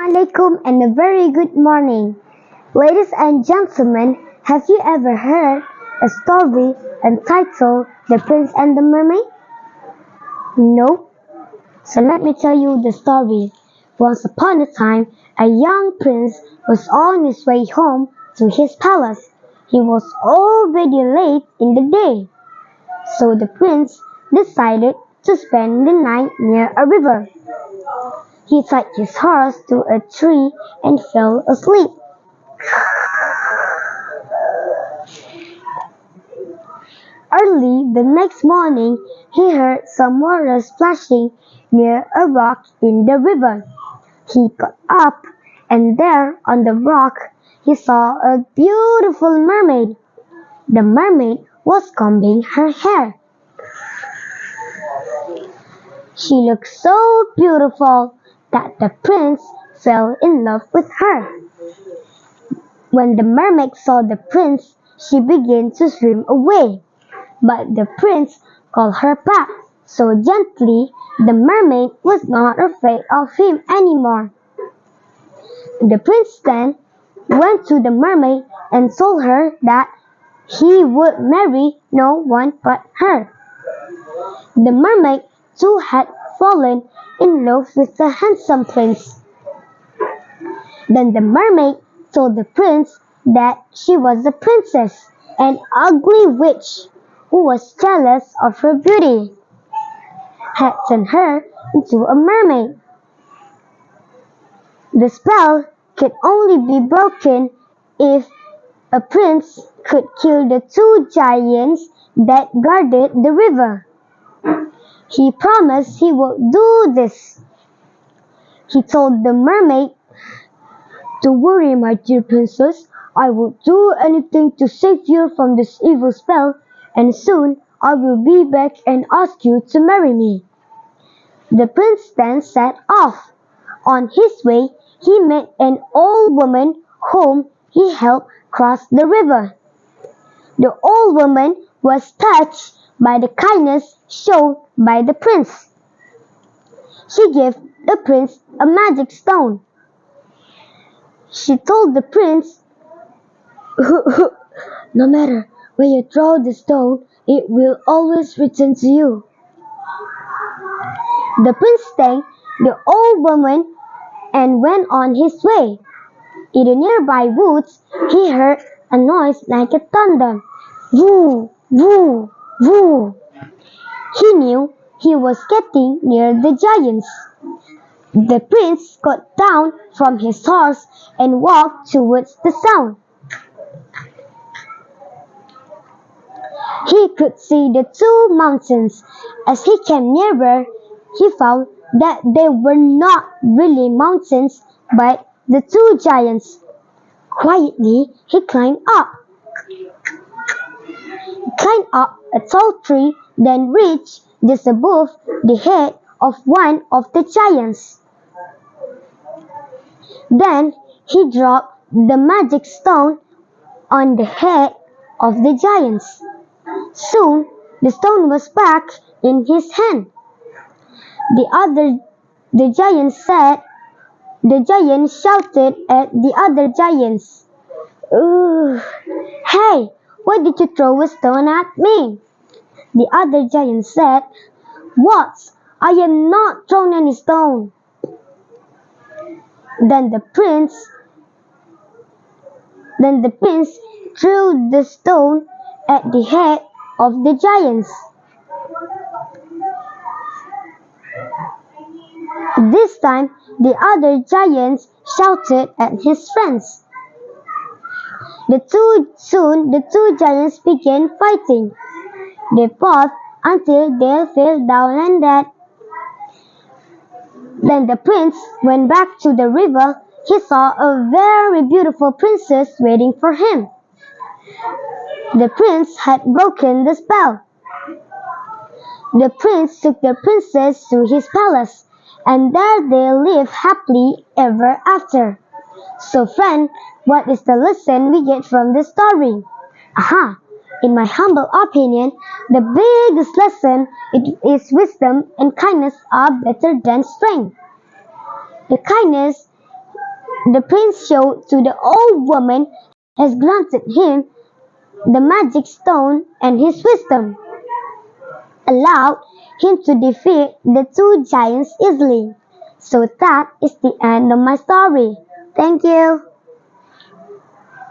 Alaikum and a very good morning. Ladies and gentlemen, have you ever heard a story entitled The Prince and the Mermaid? No? So let me tell you the story. Once upon a time, a young prince was on his way home to his palace. He was already late in the day. So the prince decided to spend the night near a river. He tied his horse to a tree and fell asleep. Early the next morning, he heard some water splashing near a rock in the river. He got up, and there on the rock he saw a beautiful mermaid. The mermaid was combing her hair. She looked so beautiful that the prince fell in love with her. When the mermaid saw the prince, she began to swim away. But the prince called her back so gently the mermaid was not afraid of him anymore. The prince then went to the mermaid and told her that he would marry no one but her. The mermaid too had fallen in love with the handsome prince. Then the mermaid told the prince that she was a princess, an ugly witch who was jealous of her beauty, had turned her into a mermaid. The spell could only be broken if a prince could kill the two giants that guarded the river. He promised he would do this. He told the mermaid, "Don't worry, my dear princess, I will do anything to save you from this evil spell, and soon I will be back and ask you to marry me." The prince then set off. On his way, he met an old woman whom he helped cross the river. The old woman was touched by the kindness shown by the prince. She gave the prince a magic stone. She told the prince, "No matter where you throw the stone, it will always return to you." The prince thanked the old woman and went on his way. In the nearby woods, he heard a noise like a thunder. Woo, woo, woo. He knew he was getting near the giants. The prince got down from his horse and walked towards the sound. He could see the two mountains. As he came nearer, he found that they were not really mountains, but the two giants. Quietly, he climbed up. He climbed up a tall tree, then reached just above the head of one of the giants. Then he dropped the magic stone on the head of the giants. Soon, the stone was back in his hand. The giant shouted at the other giants, "Ugh! Hey, why did you throw a stone at me?" The other giant said, "What? I am not throwing any stone." Then the prince threw the stone at the head of the giants. This time, the other giants shouted at his friends. Soon the two giants began fighting. They fought until they fell down and dead. Then the prince went back to the river. He saw a very beautiful princess waiting for him. The prince had broken the spell. The prince took the princess to his palace, and there they lived happily ever after. So friend, what is the lesson we get from this story? Aha! In my humble opinion, the biggest lesson is wisdom and kindness are better than strength. The kindness The prince showed to the old woman has granted him the magic stone and his wisdom allowed him to defeat the two giants easily. So that is the end of my story. Thank you.